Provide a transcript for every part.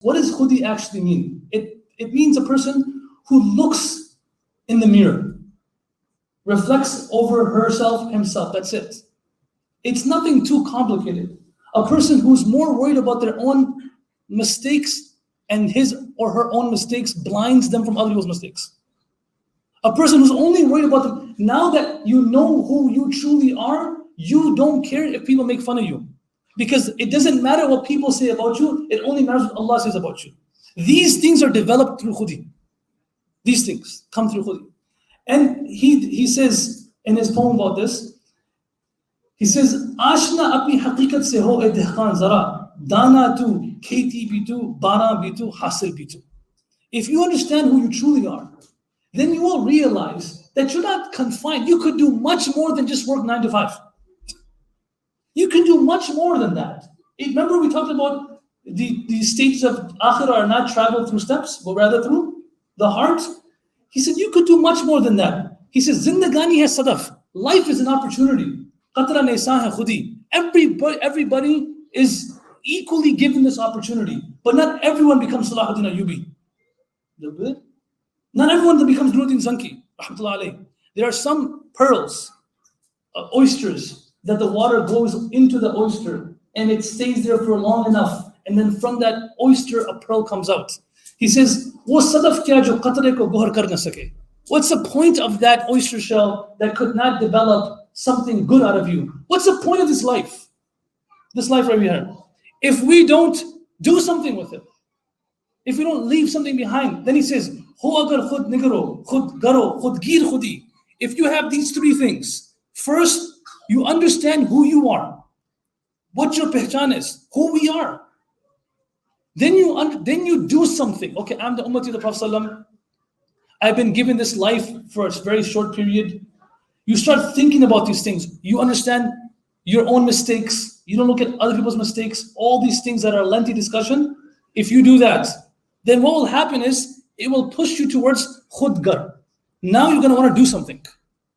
What does khudi actually mean? It means a person who looks in the mirror, reflects over herself, himself. That's it. It's nothing too complicated. A person who's more worried about their own mistakes and his or her own mistakes blinds them from other people's mistakes. A person who's only worried about them. Now that you know who you truly are, you don't care if people make fun of you. Because it doesn't matter what people say about you, it only matters what Allah says about you. These things are developed through khudi. These things come through khudi. And he says in his poem about this, he says, Ashna apni haqiqat se ho e dehqan zara, dana tu, kheti bhi tu, bara bhi tu, hasil bhi tu. If you understand who you truly are, then you will realize that you're not confined. You could do much more than just work 9 to 5. You can do much more than that. Remember we talked about the stages of akhirah are not traveled through steps, but rather through the heart. He said, you could do much more than that. He says, Zindagani hai sadaf. Life is an opportunity. Qatra nesa hai khudi. Everybody is equally given this opportunity. But not everyone becomes Salahuddin Ayyubi. Not everyone that becomes Nuruddin Zanki. Rahmatullah alayh. There are some pearls, oysters, that the water goes into the oyster and it stays there for long enough. And then from that oyster, a pearl comes out. He says, What's the point of that oyster shell that could not develop something good out of you? What's the point of this life? This life right here. If we don't do something with it, if we don't leave something behind, then he says, if you have these three things, first, you understand who you are, what your pehchan is, who we are. Then you do something. Okay, I'm the ummati of the Prophet ﷺ. I've been given this life for a very short period. You start thinking about these things. You understand your own mistakes. You don't look at other people's mistakes. All these things that are a lengthy discussion. If you do that, then what will happen is it will push you towards khudgar. Now you're going to want to do something.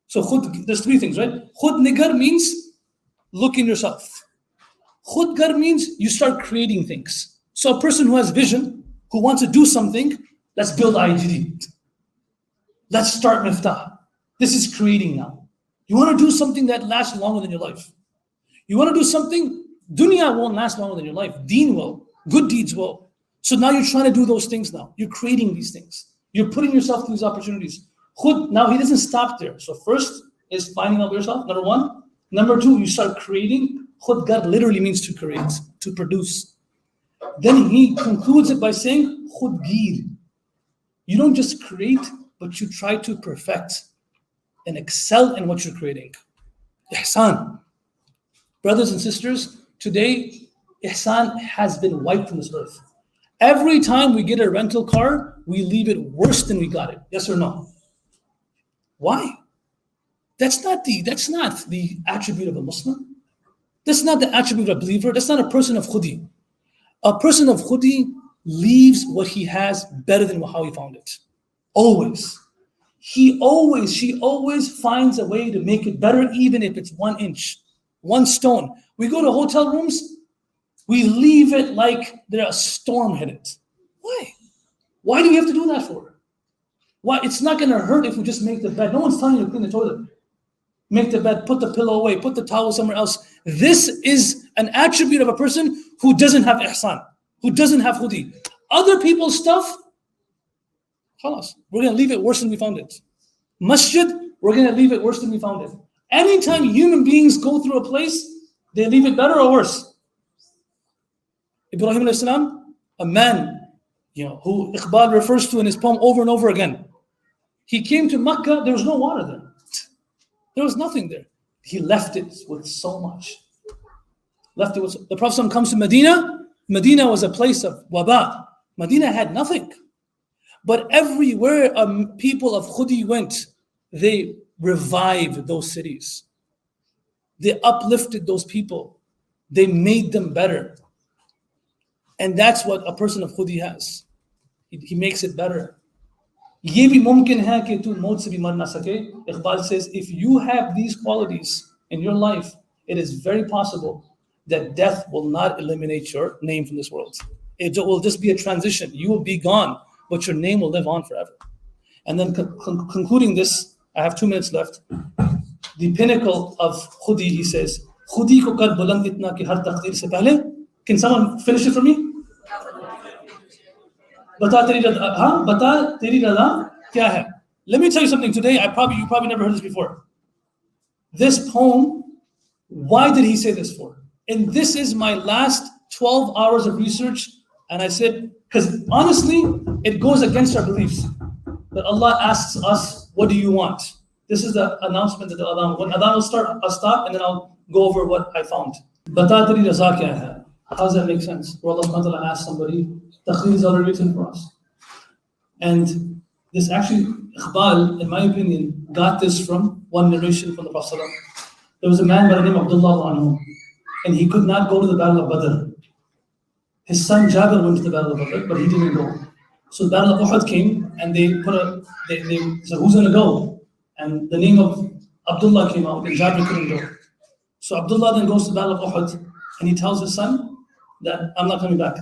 So there's three things, right? Khud nigar means look in yourself. Khudgar means you start creating things. So a person who has vision, who wants to do something, let's build IGD. Let's start Miftaah. This is creating now. You want to do something that lasts longer than your life. You want to do something, dunya won't last longer than your life. Deen will, good deeds will. So now you're trying to do those things now. You're creating these things. You're putting yourself through these opportunities. Khud, now he doesn't stop there. So first is finding out yourself, number one. Number two, you start creating. Khudgar literally means to create, to produce. Then he concludes it by saying, khudgir. You don't just create, but you try to perfect and excel in what you're creating. Ihsan. Brothers and sisters, today, ihsan has been wiped from this earth. Every time we get a rental car, we leave it worse than we got it. Yes or no? Why? That's not the attribute of a Muslim. That's not the attribute of a believer. That's not a person of khudi. A person of khudi leaves what he has better than how he found it. Always. She always finds a way to make it better, even if it's 1 inch, 1 stone. We go to hotel rooms, we leave it like there's a storm hit it. Why? Why do we have to do that for? Why? It's not going to hurt if we just make the bed. No one's telling you to clean the toilet. Make the bed, put the pillow away, put the towel somewhere else. This is an attribute of a person who doesn't have ihsan, who doesn't have khudi. Other people's stuff, khalas, we're going to leave it worse than we found it. Masjid, we're going to leave it worse than we found it. Anytime human beings go through a place, they leave it better or worse. Ibrahim alayhi salam, a man, who Iqbal refers to in his poem over and over again. He came to Makkah, there was no water there. There was nothing there. He left it with so much. The Prophet comes to Medina. Medina was a place of waba. Medina had nothing. But everywhere people of khudi went, they revived those cities. They uplifted those people. They made them better. And that's what a person of khudi has. He makes it better. ये भी मुमकिन है कि तू मौत से भी मर ना सके. Iqbal says, if you have these qualities in your life, it is very possible that death will not eliminate your name from this world. It will just be a transition. You will be gone, but your name will live on forever. And then concluding this, I have 2 minutes left. The pinnacle of Khudi, he says, Khudi ko kar buland itna ki har taqdeer se pehle. Can someone finish it for me? Bata teri rada kya hai? Let me tell you something today. You probably never heard this before. This poem, why did he say this for? And this is my last 12 hours of research. And I said, because honestly, it goes against our beliefs. That Allah asks us, what do you want? This is the announcement that the Adhan, when Adhan will start, I'll stop and then I'll go over what I found. Bata teri raza kya hai? How does that make sense? Where Allah subhanahu wa ta'ala asks somebody, taqdeer is already written for us. And this actually, Iqbal, in my opinion, got this from one narration from the Prophet. There was a man by the name of Abdullah anhu, and he could not go to the Battle of Badr. His son Jabir went to the Battle of Badr, but he didn't go. So the Battle of Uhud came, and they said, who's going to go? And the name of Abdullah came out, and Jabir couldn't go. So Abdullah then goes to the Battle of Uhud, and he tells his son that I'm not coming back.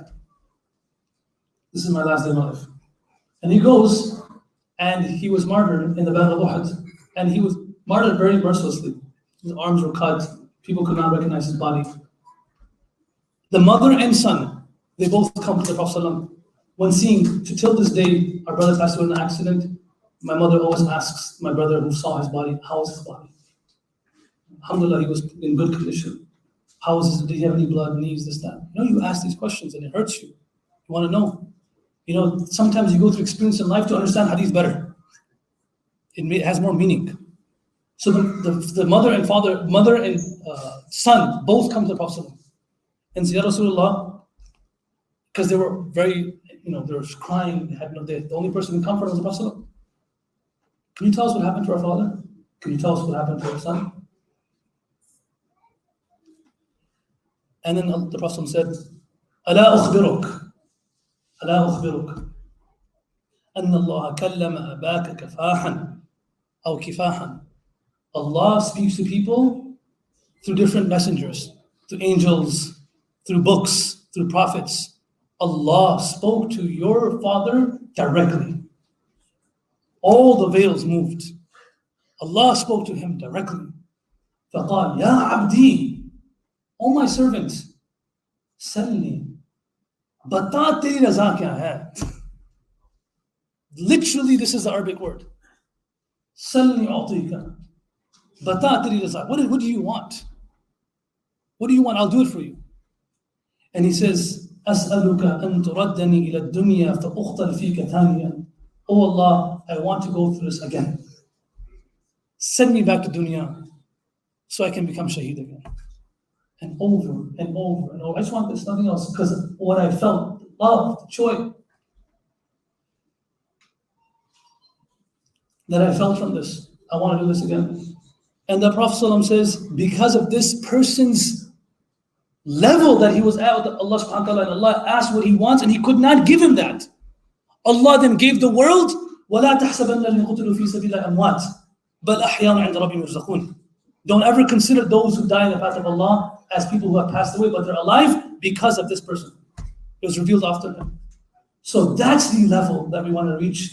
This is my last day of my life. And he goes, and he was martyred in the Battle of Uhud, and he was martyred very mercilessly. His arms were cut. People could not recognize his body. The mother and son, they both come to the Prophet when seeing, till this day, our brother passed away in an accident. My mother always asks my brother who saw his body, how is his body? Alhamdulillah, he was in good condition. How is his, did he have any blood, knees, this, that? You ask these questions and it hurts you. You want to know. Sometimes you go through experience in life to understand hadith better. It has more meaning. So the mother and son both come to the Prophet and say, Ya Rasulullah, because they were very, they were crying. The only person who comforted was the Prophet. Can you tell us what happened to our father? Can you tell us what happened to our son? And then the Prophet said, ألا أخبرك أن الله كلم أباك كفاحا أو كفاحا. Allah speaks to people through different messengers, through angels, through books, through prophets. Allah spoke to your father directly. All the veils moved. Allah spoke to him directly. فقال يا عبدي, O my servant, سلني बता तेरी रज़ा क्या है. Literally, this is the Arabic word. Salni a'tika. Bata teri raza. What do you want? What do you want? I'll do it for you. And he says, As'aluka an turaddani ila dunya fa uqtal fika thaniyan. Oh Allah, I want to go through this again. Send me back to dunya so I can become shaheed again. And over and over and over. I just want this, nothing else, because of what I felt, love, joy that I felt from this. I want to do this again. And the Prophet ﷺ says, because of this person's level that he was at with Allah subhanahu wa ta'ala, and Allah asked what he wants, and he could not give him that. Allah then gave the world, وَلَا تَحْسَبَنَّ الَّذِينَ قُتِلُوا فِي سَبِيلِ اللَّهِ أَمْوَاتٍ بَلْ أَحْيَاءٌ عِنْدَ رَبِّهِمْ يُرْزَقُونَ. Don't ever consider those who die in the path of Allah as people who have passed away, but they're alive because of this person. It was revealed after him. So that's the level that we want to reach.